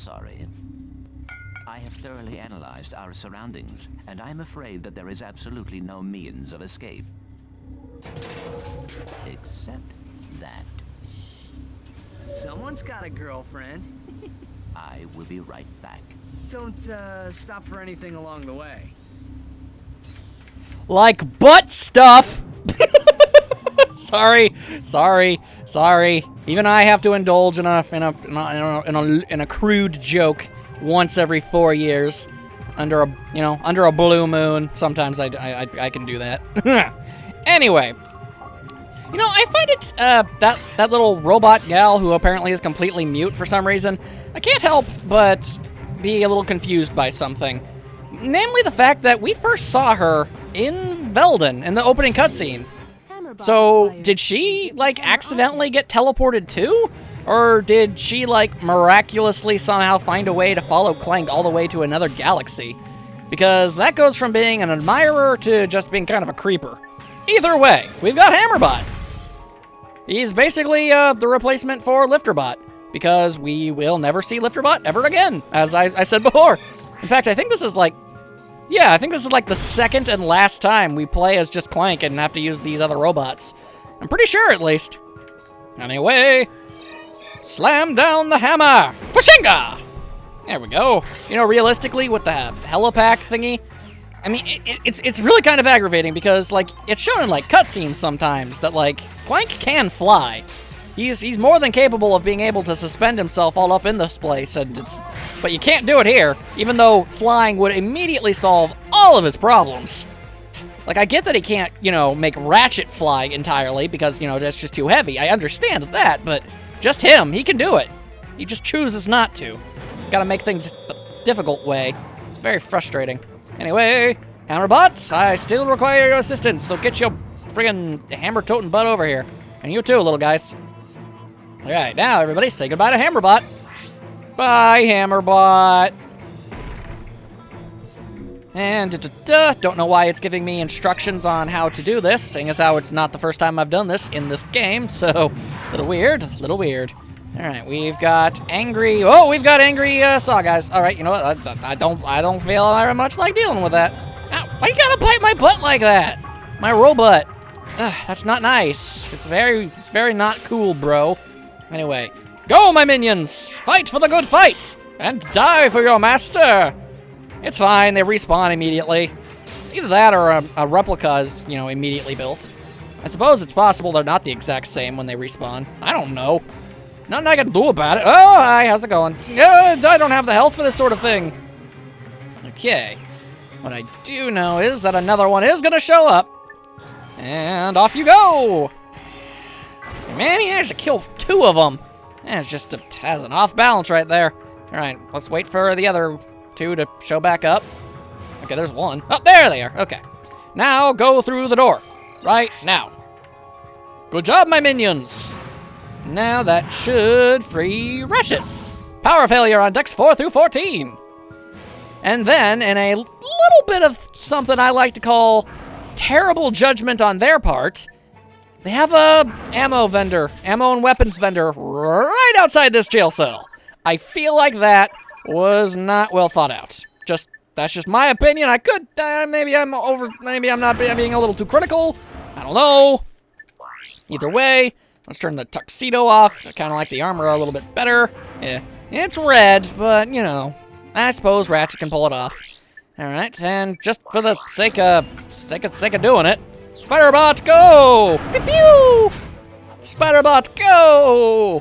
sorry. I have thoroughly analyzed our surroundings, and I'm afraid that there is absolutely no means of escape. Except that. Someone's got a girlfriend. I will be right back. Don't, stop for anything along the way. Like butt stuff! Sorry. Even I have to indulge in a crude joke once every 4 years, under a blue moon. Sometimes I can do that. Anyway, I find it that little robot gal who apparently is completely mute for some reason. I can't help but be a little confused by something, namely the fact that we first saw her in Velden in the opening cutscene. So, did she, accidentally get teleported too? Or did she, miraculously somehow find a way to follow Clank all the way to another galaxy? Because that goes from being an admirer to just being kind of a creeper. Either way, we've got Hammerbot. He's basically the replacement for Lifterbot, because we will never see Lifterbot ever again, as I said before. In fact, I think this is the second and last time we play as just Clank and have to use these other robots. I'm pretty sure, at least. Anyway, slam down the hammer! Fushinga! There we go. Realistically, with the helipack thingy, I mean, it's really kind of aggravating because, it's shown in, cutscenes sometimes that, Clank can fly. He's more than capable of being able to suspend himself all up in this place, but you can't do it here, even though flying would immediately solve all of his problems. I get that he can't, make Ratchet fly entirely because, that's just too heavy. I understand that, but just him, he can do it. He just chooses not to. Gotta make things the difficult way. It's very frustrating. Anyway, Hammerbot, I still require your assistance, so get your friggin' hammer-toting butt over here. And you too, little guys. Alright, now everybody say goodbye to Hammerbot. Bye, Hammerbot. And don't know why it's giving me instructions on how to do this, seeing as how it's not the first time I've done this in this game, so little weird. Alright, we've got angry Saw guys. Alright, you know what? I don't feel very much like dealing with that. Ow, why you gotta bite my butt like that? My robot. That's not nice. It's very not cool, bro. Anyway, go, my minions! Fight for the good fight! And die for your master! It's fine, they respawn immediately. Either that or a replica is, immediately built. I suppose it's possible they're not the exact same when they respawn. I don't know. Nothing I can do about it. Oh, hi, how's it going? I don't have the health for this sort of thing. Okay. What I do know is that another one is gonna show up. And off you go! Man, he managed to kill 2 of them. It's just has an off balance right there. Alright, let's wait for the other 2 to show back up. Okay, there's 1. Oh, there they are. Okay. Now go through the door. Right now. Good job, my minions. Now that should free Ratchet. Power failure on decks 4 through 14. And then, in a little bit of something I like to call terrible judgment on their part, they have a ammo and weapons vendor right outside this jail cell. I feel like that was not well thought out. That's just my opinion. I could, maybe I'm not being a little too critical. I don't know. Either way, let's turn the tuxedo off. I kind of like the armor a little bit better. Yeah, it's red, but, I suppose Ratchet can pull it off. All right, and just for the sake of doing it, Spiderbot, go! Pew pew! Spiderbot, go!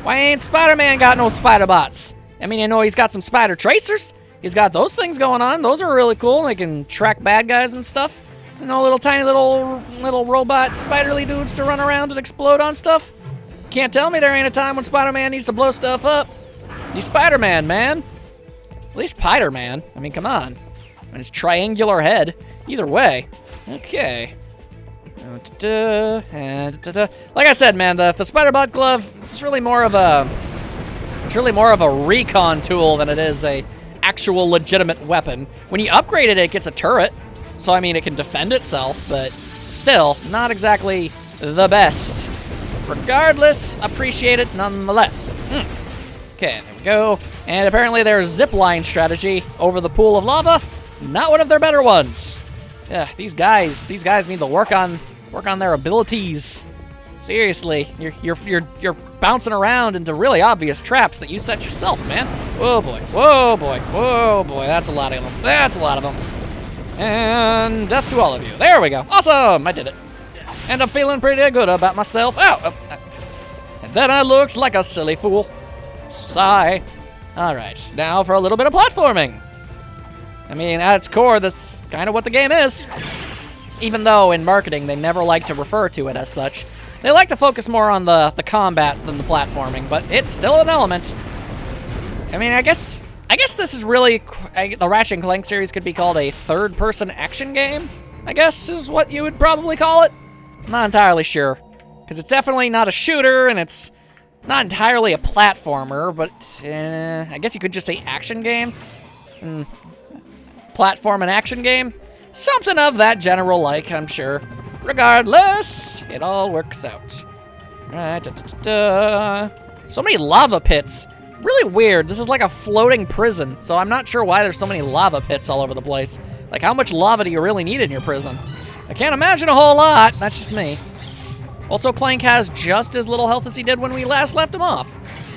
Why ain't Spider-Man got no Spiderbots? I mean, he's got some spider tracers. He's got those things going on. Those are really cool. They can track bad guys and stuff. Little tiny little robot spiderly dudes to run around and explode on stuff. Can't tell me there ain't a time when Spider-Man needs to blow stuff up. He's Spider-Man, man. At least Spider-Man. I mean, come on. And his triangular head. Either way. Okay. Like I said, man, the Spiderbot glove, it's really more of a recon tool than it is a actual legitimate weapon. When you upgrade it, it gets a turret. So, I mean, it can defend itself, but still, not exactly the best. Regardless, appreciate it nonetheless. Okay, there we go. And apparently their zipline strategy over the pool of lava, not one of their better ones. Yeah, these guys need to work on their abilities. Seriously, you're bouncing around into really obvious traps that you set yourself, man. Whoa boy, whoa boy, whoa boy. That's a lot of them. That's a lot of them. And death to all of you. There we go. Awesome, I did it. And I'm feeling pretty good about myself. Ow! And then I looked like a silly fool. Sigh. All right, now for a little bit of platforming. I mean, at its core, that's kind of what the game is. Even though in marketing they never like to refer to it as such. They like to focus more on the combat than the platforming, but it's still an element. I mean, I guess this is really, the Ratchet Clank series could be called a third-person action game, I guess is what you would probably call it. I'm not entirely sure, because it's definitely not a shooter, and it's not entirely a platformer, but I guess you could just say action game. Platform and action game. Something of that general like, I'm sure. Regardless, it all works out. Right, So many lava pits. Really weird. This is like a floating prison, so I'm not sure why there's so many lava pits all over the place. Like, how much lava do you really need in your prison? I can't imagine a whole lot. That's just me. Also, Clank has just as little health as he did when we last left him off.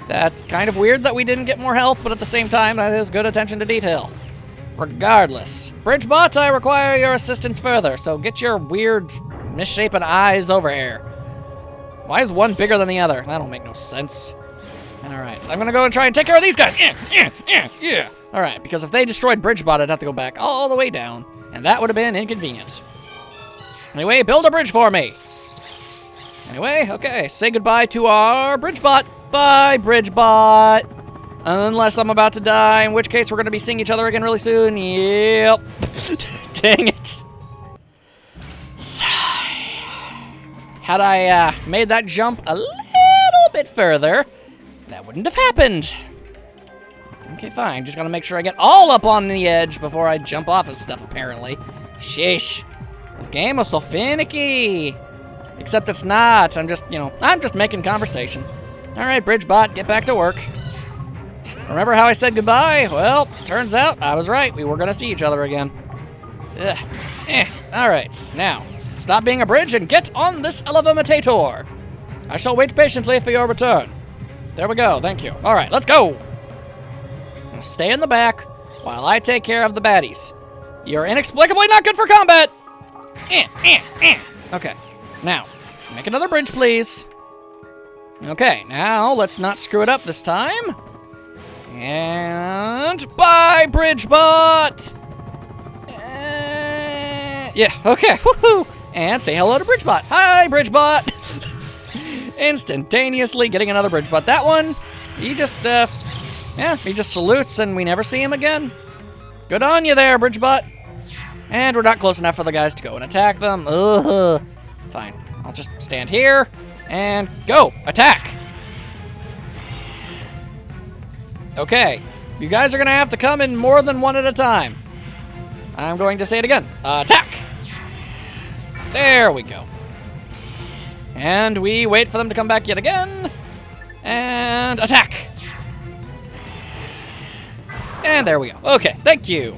That's kind of weird that we didn't get more health, but at the same time, that is good attention to detail. Regardless. Bridgebot, I require your assistance further, so get your weird, misshapen eyes over here. Why is one bigger than the other? That don't make no sense. Alright, I'm gonna go and try and take care of these guys. Yeah. Alright, because if they destroyed Bridgebot, I'd have to go back all the way down, and that would have been inconvenient. Anyway, build a bridge for me. Anyway, okay, say goodbye to our Bridgebot. Bye, Bridgebot. Unless I'm about to die, in which case we're gonna be seeing each other again really soon. Yep. Dang it. Sigh. Had I made that jump a little bit further, that wouldn't have happened. Okay, fine. Just gotta make sure I get all up on the edge before I jump off of stuff, apparently. Sheesh. This game is so finicky. Except it's not. I'm just making conversation. All right, Bridgebot, get back to work. Remember how I said goodbye? Well, turns out I was right. We were gonna see each other again. Ugh. All right, now, stop being a bridge and get on this elevator. I shall wait patiently for your return. There we go, thank you. All right, let's go. Stay in the back while I take care of the baddies. You're inexplicably not good for combat. Okay, now, make another bridge, please. Okay, now let's not screw it up this time. And bye, Bridgebot! Yeah, okay, woohoo! And say hello to Bridgebot. Hi, Bridgebot! Instantaneously getting another Bridgebot. That one, he just salutes and we never see him again. Good on you there, Bridgebot. And we're not close enough for the guys to go and attack them. Ugh. Fine, I'll just stand here and go, attack! Okay, you guys are gonna have to come in more than one at a time. I'm going to say it again. Attack! There we go. And we wait for them to come back yet again. And attack! And there we go. Okay, thank you.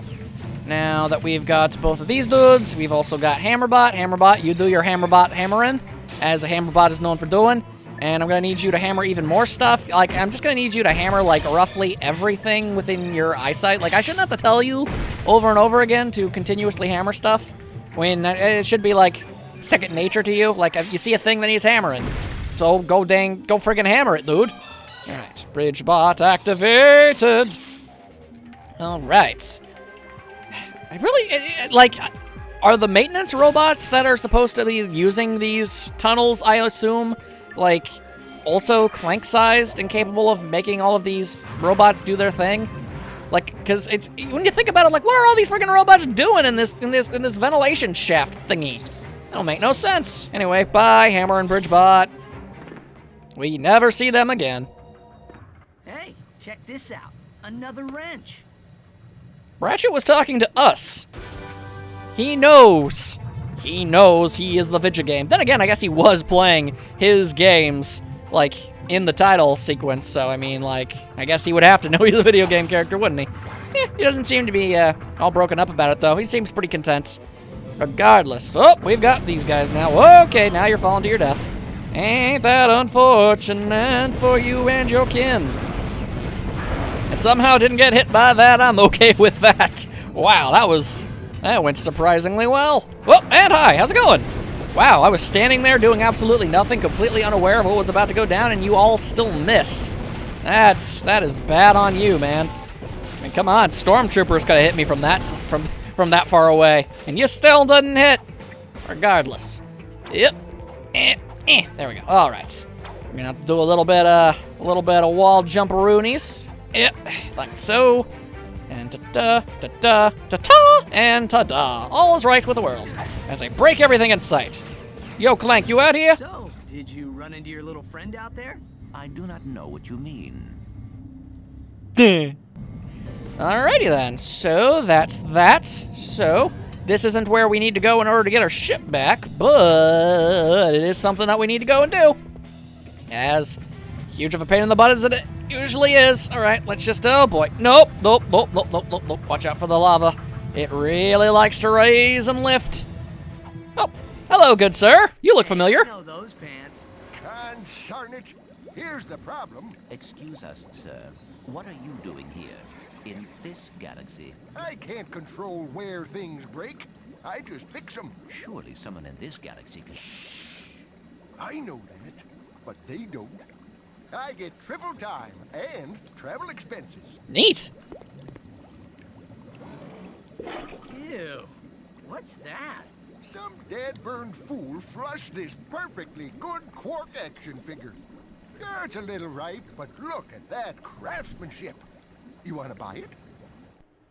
Now that we've got both of these dudes, we've also got Hammerbot. Hammerbot, you do your Hammerbot hammering, as a Hammerbot is known for doing. And I'm gonna need you to hammer even more stuff. Like, I'm just gonna need you to hammer, like, roughly everything within your eyesight. Like, I shouldn't have to tell you over and over again to continuously hammer stuff, when it should be, like, second nature to you. Like, if you see a thing that needs hammering, so go friggin' hammer it, dude. Alright, Bridgebot activated. Alright. I really, like, are the maintenance robots that are supposed to be using these tunnels, I assume, like, also Clank-sized and capable of making all of these robots do their thing? Like, because it's, when you think about it, like, what are all these freaking robots doing in this ventilation shaft thingy? That don't make no sense. Anyway, bye, Hammer and Bridgebot. We never see them again. Hey, check this out. Another wrench. Ratchet was talking to us. He knows. He knows he is the video game. Then again, I guess he was playing his games like, in the title sequence, so, I mean, like, I guess he would have to know he's a video game character, wouldn't he? He doesn't seem to be all broken up about it, though. He seems pretty content. Regardless. Oh, we've got these guys now. Okay, now you're falling to your death. Ain't that unfortunate for you and your kin? And somehow didn't get hit by that. I'm okay with that. Wow, that went surprisingly well. Oh, and hi, how's it going? Wow, I was standing there doing absolutely nothing, completely unaware of what was about to go down, and you all still missed. That is bad on you, man. I mean, come on, stormtroopers could have hit me from that far away, and you still didn't hit. Regardless. Yep. There we go. All right. We're gonna have to do a little bit of wall jumperoonies. Yep, like so. And ta-da, ta-da, ta-ta, and ta-da. All is right with the world as I break everything in sight. Yo, Clank, you out here? So, did you run into your little friend out there? I do not know what you mean. Alrighty then. So that's that. So this isn't where we need to go in order to get our ship back, but it is something that we need to go and do. As huge of a pain in the butt as it usually is. All right, let's just, oh boy. Nope. Watch out for the lava. It really likes to raise and lift. Oh, hello, good sir. You look familiar. I know those pants. Consarn it. Here's the problem. Excuse us, sir. What are you doing here? In this galaxy? I can't control where things break. I just fix them. Surely someone in this galaxy can... I know that, but they don't. I get triple time and travel expenses. Neat. Ew. What's that? Some dead-burned fool flushed this perfectly good quark action figure. Yeah, it's a little ripe, but look at that craftsmanship. You want to buy it?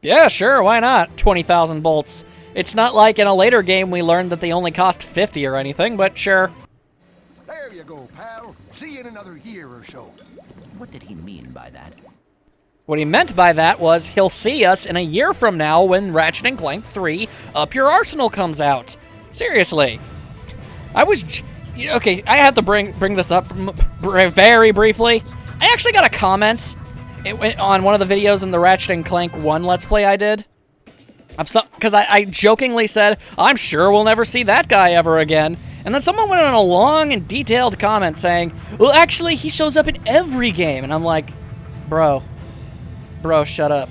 Yeah, sure, why not? 20,000 bolts. It's not like in a later game we learned that they only cost 50 or anything, but sure. There you go, pal. See you in another year or so. What did he mean by that? What he meant by that was he'll see us in a year from now when Ratchet & Clank 3 Up Your Arsenal comes out. Seriously. Okay, I had to bring this up very briefly. I actually got a comment on one of the videos in the Ratchet & Clank 1 Let's Play I did. Because I jokingly said, I'm sure we'll never see that guy ever again. And then someone went on a long and detailed comment saying, well, actually, he shows up in every game. And I'm like, bro, shut up.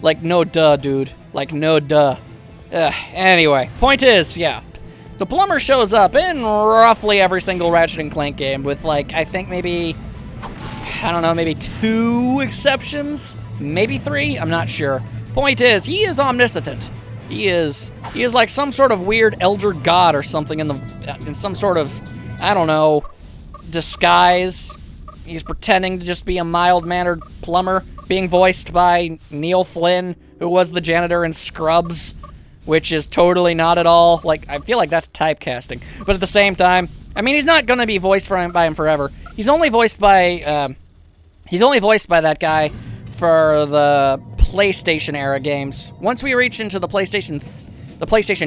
Like, no duh, dude. Like, no duh. Anyway, point is, yeah. The plumber shows up in roughly every single Ratchet & Clank game with, like, I think maybe 2 exceptions? Maybe 3? I'm not sure. Point is, he is omniscient. He is like some sort of weird elder god or something in some sort of, I don't know, disguise. He's pretending to just be a mild-mannered plumber, being voiced by Neil Flynn, who was the janitor in Scrubs, which is totally not at all, like, I feel like that's typecasting. But at the same time, I mean, he's not gonna be voiced by him forever. He's only voiced by that guy for the PlayStation era games. Once we reach into the PlayStation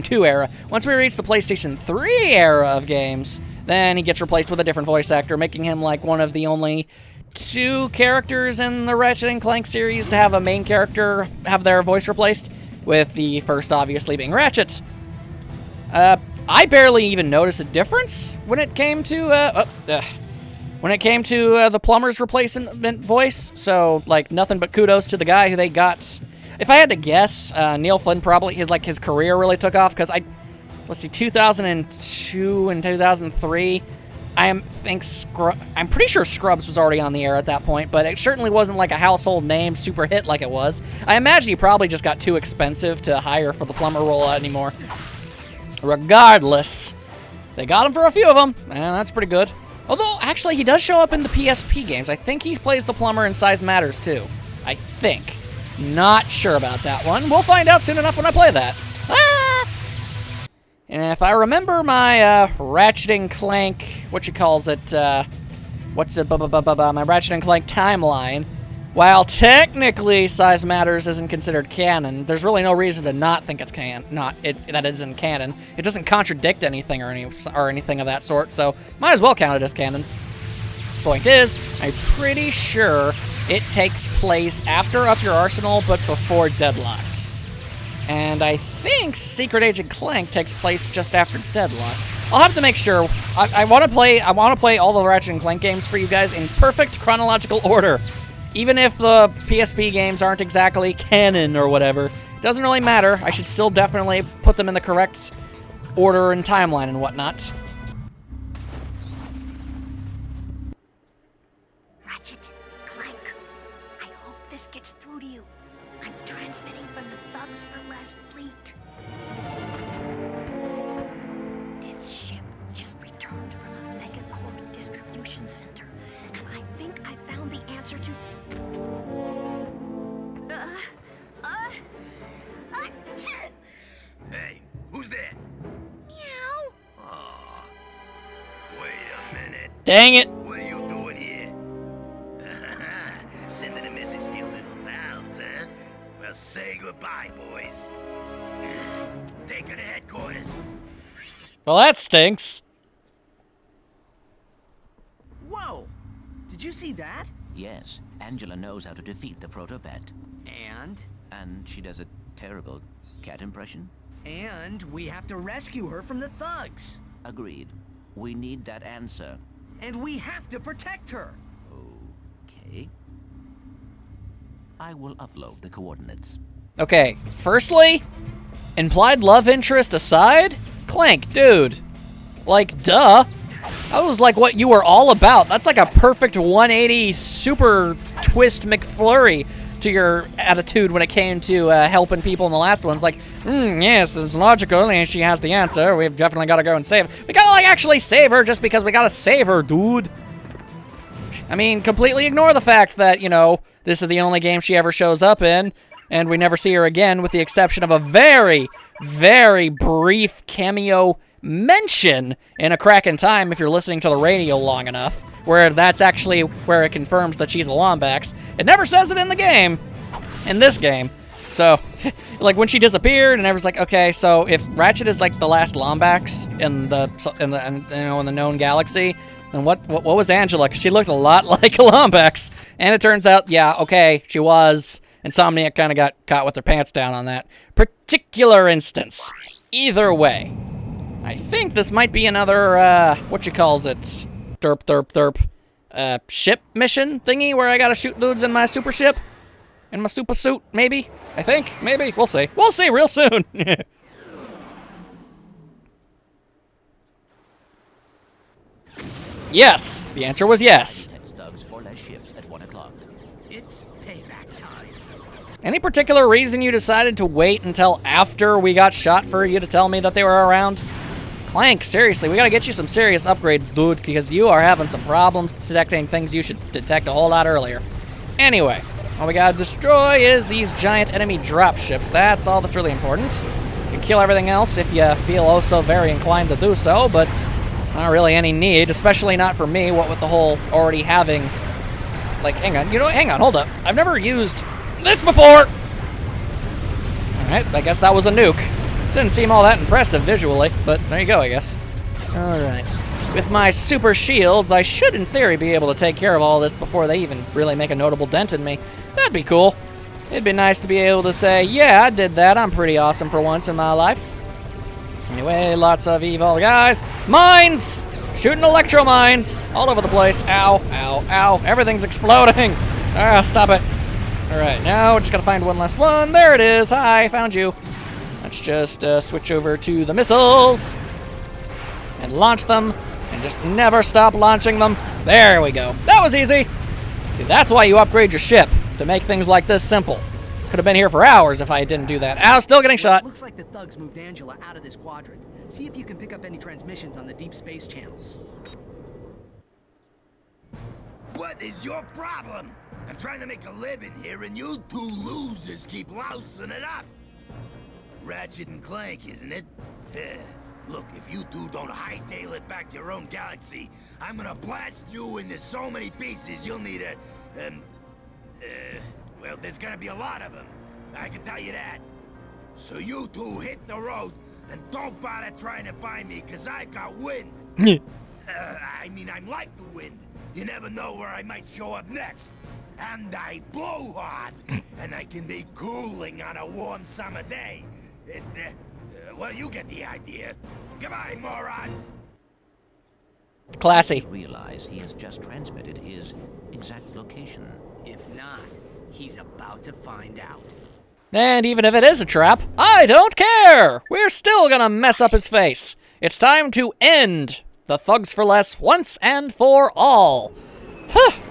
2 era, once we reach the PlayStation 3 era of games, then he gets replaced with a different voice actor, making him like one of the only 2 characters in the Ratchet & Clank series to have a main character have their voice replaced, with the first obviously being Ratchet. I barely even noticed a difference when it came to the plumber's replacement voice, so, like, nothing but kudos to the guy who they got. If I had to guess, Neil Flynn probably, his career really took off, because 2002 and 2003, I'm pretty sure Scrubs was already on the air at that point, but it certainly wasn't, like, a household name super hit like it was. I imagine he probably just got too expensive to hire for the plumber role anymore. Regardless, they got him for a few of them, and that's pretty good. Although, actually, he does show up in the PSP games. I think he plays the plumber in Size Matters, too. I think. Not sure about that one. We'll find out soon enough when I play that. Ah! And if I remember my Ratchet & Clank, my Ratchet & Clank timeline, while technically Size Matters isn't considered canon, there's really no reason to not think it's that it isn't canon. It doesn't contradict anything or anything of that sort, so might as well count it as canon. Point is, I'm pretty sure it takes place after Up Your Arsenal, but before Deadlocked. And I think Secret Agent Clank takes place just after Deadlocked. I'll have to make sure. I want to play all the Ratchet and Clank games for you guys in perfect chronological order. Even if the PSP games aren't exactly canon or whatever, doesn't really matter. I should still definitely put them in the correct order and timeline and whatnot. Ratchet, Clank, I hope this gets through to you. I'm transmitting from the Thugs for Less fleet. This ship just returned from a Megacorp distribution center, and I think I found the answer to... Hey, who's there? Meow. Aw. Wait a minute. Dang it! What are you doing here? Sending a message to your little pals, huh? Well, say goodbye, boys. Take her to headquarters. Well, that stinks. Whoa! Did you see that? Yes, Angela knows how to defeat the Protopet. And she does a terrible cat impression. And we have to rescue her from the thugs. Agreed. We need that answer. And we have to protect her. Okay. I will upload the coordinates. Okay, firstly, implied love interest aside, Clank, dude. Like, duh. That was like what you were all about. That's like a perfect 180 super twist McFlurry to your attitude when it came to helping people in the last ones. Like, yes, it's logical, and she has the answer. We've definitely got to go and save her. We gotta, like, actually save her just because we gotta save her, dude. I mean, completely ignore the fact that, you know, this is the only game she ever shows up in, and we never see her again, with the exception of a very, very brief cameo mention in A Crack in Time, if you're listening to the radio long enough, where that's actually where it confirms that she's a Lombax. It never says it in the game, in this game. So, like, when she disappeared, and everyone's like, okay, so if Ratchet is like the last Lombax in the known galaxy, then what was Angela? 'Cause she looked a lot like a Lombax, and it turns out, yeah, okay, she was. Insomniac kind of got caught with their pants down on that particular instance. Either way, I think this might be another, ship mission thingy where I gotta shoot dudes in my super ship? In my super suit, maybe? I think? Maybe? We'll see. We'll see real soon! Yes! The answer was yes. Thugs for less ships at 1 o'clock. It's payback time. Any particular reason you decided to wait until after we got shot for you to tell me that they were around? Clank, seriously, we gotta get you some serious upgrades, dude, because you are having some problems detecting things you should detect a whole lot earlier. Anyway, all we gotta destroy is these giant enemy dropships. That's all that's really important. You can kill everything else if you feel oh so very inclined to do so, but not really any need, especially not for me, what with the whole already having... Like, hang on, hold up. I've never used this before! Alright, I guess that was a nuke. Didn't seem all that impressive visually, but there you go, I guess. Alright. With my super shields, I should, in theory, be able to take care of all this before they even really make a notable dent in me. That'd be cool. It'd be nice to be able to say, yeah, I did that. I'm pretty awesome for once in my life. Anyway, lots of evil guys. Mines! Shooting electro mines all over the place. Ow, ow, ow. Everything's exploding. Ah, stop it. Alright, now we're just gotta find one last one. There it is. Hi, found you. Let's just switch over to the missiles and launch them and just never stop launching them. There we go. That was easy. See, that's why you upgrade your ship, to make things like this simple. Could have been here for hours if I didn't do that. Ow, still getting shot. Looks like the thugs moved Angela out of this quadrant. See if you can pick up any transmissions on the deep space channels. What is your problem? I'm trying to make a living here, and you two losers keep lousing it up. Ratchet and Clank, isn't it? Yeah. Look, if you two don't hightail it back to your own galaxy, I'm gonna blast you into so many pieces you'll need a, well, there's gonna be a lot of them. I can tell you that. So you two hit the road, and don't bother trying to find me, 'cause I've got wind. I mean, I'm like the wind. You never know where I might show up next. And I blow hard, and I can be cooling on a warm summer day. Well, you get the idea. Goodbye, morons! Classy. Realize he has just transmitted his exact location. If not, he's about to find out. And even if it is a trap, I don't care! We're still gonna mess up his face. It's time to end the Thugs for Less once and for all.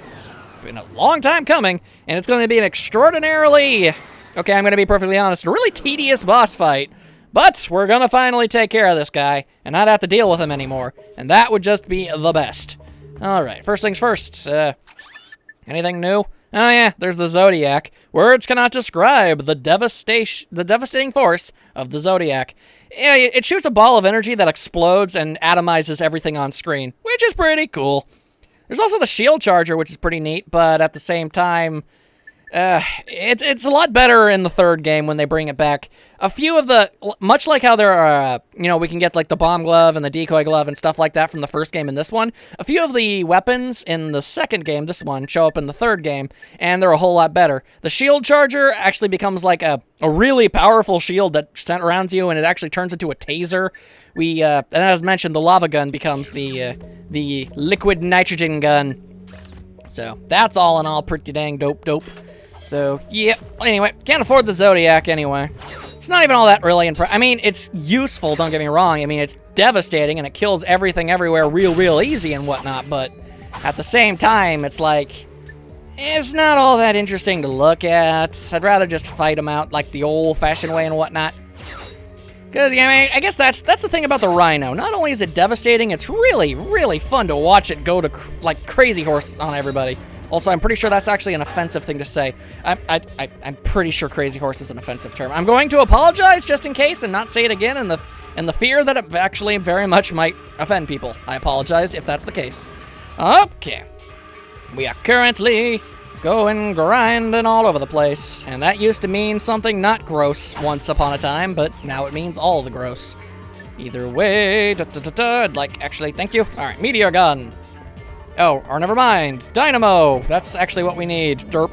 It's been a long time coming, and it's gonna be an extraordinarily, okay, I'm gonna be perfectly honest, a really tedious boss fight. But we're gonna finally take care of this guy and not have to deal with him anymore. And that would just be the best. Alright, first things first. Anything new? Oh yeah, there's the Zodiac. Words cannot describe the devastating force of the Zodiac. Yeah, it shoots a ball of energy that explodes and atomizes everything on screen, which is pretty cool. There's also the shield charger, which is pretty neat, but at the same time, it's a lot better in the third game when they bring it back. A few of the, much like how there are, we can get like the bomb glove and the decoy glove and stuff like that from the first game in this one. A few of the weapons in the second game, this one, show up in the third game, and they're a whole lot better. The shield charger actually becomes like a really powerful shield that surrounds you, and it actually turns into a taser. And as mentioned, the lava gun becomes the liquid nitrogen gun. So that's all in all pretty dang dope. So, yeah, anyway, can't afford the Zodiac anyway. It's not even all that really I mean, it's useful, don't get me wrong. I mean, it's devastating, and it kills everything everywhere real easy and whatnot, but at the same time, it's like, it's not all that interesting to look at. I'd rather just fight them out like the old-fashioned way and whatnot. Because, yeah, I mean, I guess that's the thing about the Rhino. Not only is it devastating, it's really fun to watch it go to, like, crazy horse on everybody. Also, I'm pretty sure that's actually an offensive thing to say. I'm pretty sure crazy horse is an offensive term. I'm going to apologize just in case and not say it again in the fear that it actually very much might offend people. I apologize if that's the case. Okay. We are currently going grinding all over the place. And that used to mean something not gross once upon a time, but now it means all the gross. Either way, I'd like, actually, thank you. All right, meteor gun. Oh, or never mind. Dynamo. That's actually what we need. Derp.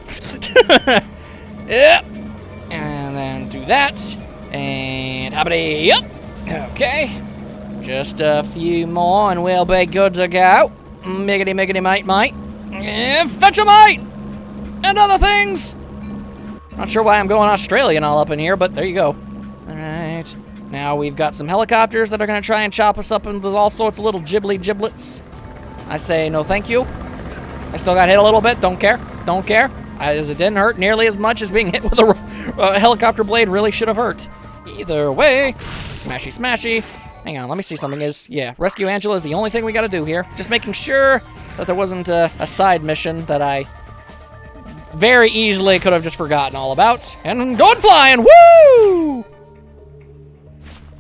Yep. And then do that. And hoppity. Yep. Okay. Just a few more and we'll be good to go. Miggity might. And fetch a mite. And other things. Not sure why I'm going Australian all up in here, but there you go. All right. Now we've got some helicopters that are going to try and chop us up into all sorts of little giblets. I say no thank you. I still got hit a little bit. Don't care. As it didn't hurt nearly as much as being hit with a helicopter blade really should have hurt. Either way, smashy. Hang on, let me see something. Rescue Angela is the only thing we got to do here. Just making sure that there wasn't a side mission that I very easily could have just forgotten all about. And going flying, woo!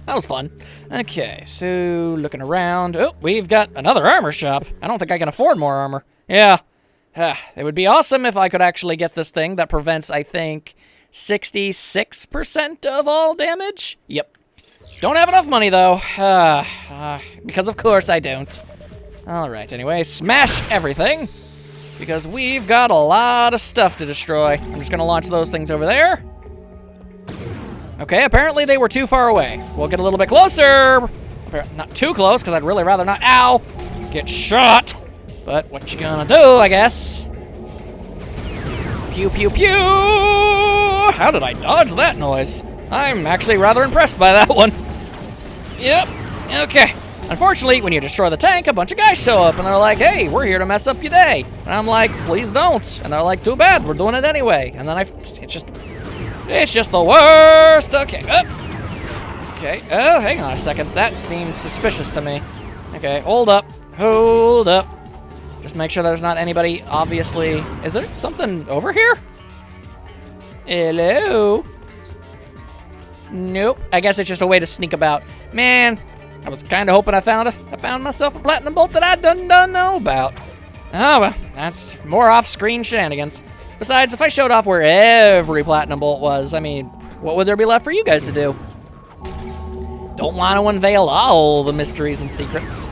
That was fun. Okay, so looking around. Oh, we've got another armor shop. I don't think I can afford more armor. Yeah. It would be awesome if I could actually get this thing that prevents, I think, 66% of all damage. Yep. Don't have enough money, though. Because of course I don't. Alright, anyway, smash everything. Because we've got a lot of stuff to destroy. I'm just gonna launch those things over there. Okay, apparently they were too far away. We'll get a little bit closer. Not too close, because I'd really rather not, ow, get shot. But what you gonna do, I guess? Pew, pew, pew! How did I dodge that noise? I'm actually rather impressed by that one. Yep, okay. Unfortunately, when you destroy the tank, a bunch of guys show up, and they're like, hey, we're here to mess up your day. And I'm like, please don't. And they're like, too bad, we're doing it anyway. And then it's just the worst. Okay, okay, oh, hang on a second. That seems suspicious to me. Okay, hold up. Just make sure there's not anybody, obviously. Is there something over here? Hello? Nope, I guess it's just a way to sneak about. Man, I was kind of hoping I found myself a platinum bolt that I done know about. Oh, well, that's more off-screen shenanigans. Besides, if I showed off where every platinum bolt was, I mean, what would there be left for you guys to do? Don't want to unveil all the mysteries and secrets.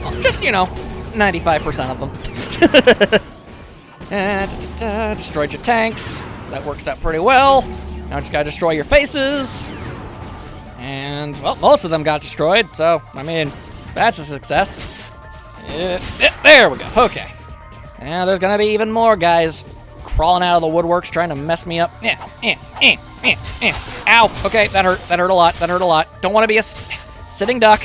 Well, just, 95% of them. And destroyed your tanks, so that works out pretty well. Now I just gotta destroy your faces. And, well, most of them got destroyed, so, I mean, that's a success. There we go, okay. Now there's gonna be even more guys crawling out of the woodworks trying to mess me up. Ow, okay, that hurt a lot, Don't want to be a sitting duck.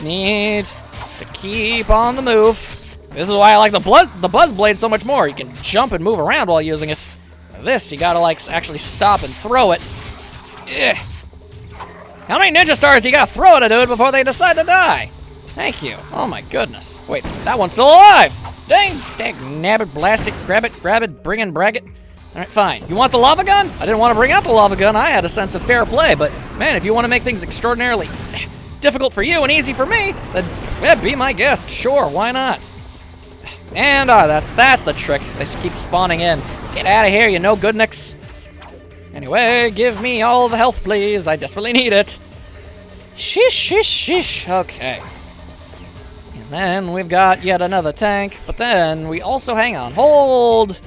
Need to keep on the move. This is why I like the buzz blade so much more. You can jump and move around while using it. This, you gotta, like, actually stop and throw it. Ugh. How many ninja stars do you gotta throw at a dude before they decide to die? Thank you. Oh my goodness. Wait, that one's still alive! Dang, nabbit, blast it, grab it, bring in brag it. Alright, fine. You want the lava gun? I didn't want to bring out the lava gun. I had a sense of fair play, but man, if you want to make things extraordinarily difficult for you and easy for me, then yeah, be my guest. Sure, why not? And that's the trick. They just keep spawning in. Get out of here, you no good nicks. Anyway, give me all the health, please. I desperately need it. Shish. Okay. And then we've got yet another tank, but then we also, hang on, hold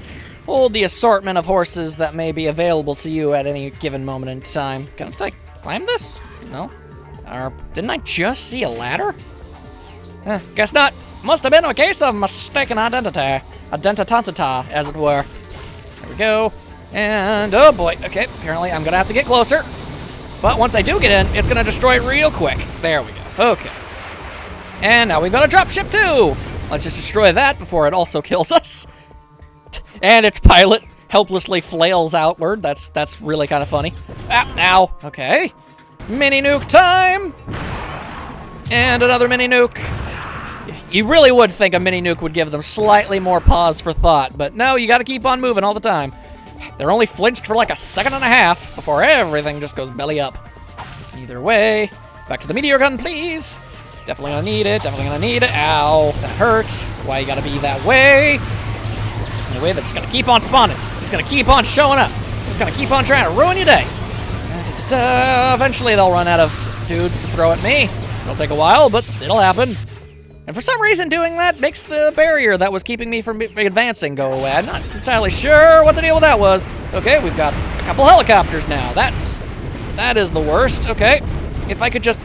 the assortment of horses that may be available to you at any given moment in time. Can I climb this? No? Or didn't I just see a ladder? Guess not. Must have been a case of mistaken identity, as it were. There we go. And, oh boy, okay, apparently I'm gonna have to get closer. But once I do get in, it's gonna destroy it real quick. There we go, okay. And now we've got a dropship too! Let's just destroy that before it also kills us. And its pilot helplessly flails outward. That's really kind of funny. Now, okay. Mini nuke time! And another mini nuke. You really would think a mini nuke would give them slightly more pause for thought, but no, you gotta keep on moving all the time. They're only flinched for like a second and a half before everything just goes belly up. Either way, back to the meteor gun, please. Definitely gonna need it, Ow, that hurts. Why you gotta be that way? Anyway, they're just gonna keep on spawning. Just gonna keep on showing up. Just gonna keep on trying to ruin your day. Eventually they'll run out of dudes to throw at me. It'll take a while, but it'll happen. And for some reason, doing that makes the barrier that was keeping me from advancing go away. I'm not entirely sure what the deal with that was. Okay, we've got a couple helicopters now. That is the worst. Okay, if I could just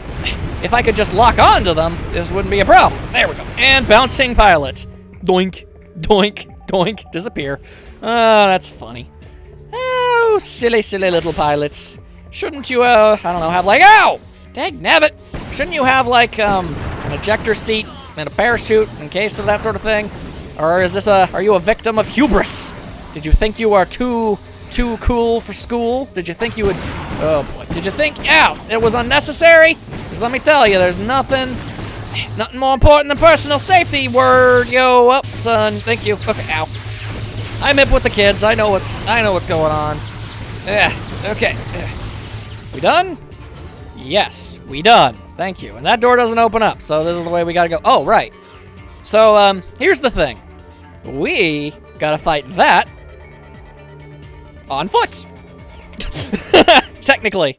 lock onto them, this wouldn't be a problem. There we go. And bouncing pilot. Doink, doink, doink, disappear. Oh, that's funny. Oh, silly little pilots. Shouldn't you, I don't know, have like, ow! Dang nabbit. Shouldn't you have like, an ejector seat and a parachute in case of that sort of thing? Or is this are you a victim of hubris? Did you think you are too cool for school? Did you think you would, oh boy, did you think, ow, it was unnecessary? Because let me tell you, there's nothing more important than personal safety, word, yo, up, son, thank you, okay, ow. I'm hip with the kids, I know what's going on. Yeah, okay. We done? Yes, we done. Thank you. And that door doesn't open up, so this is the way we gotta go. Oh, right. So, here's the thing. We gotta fight that on foot. Technically.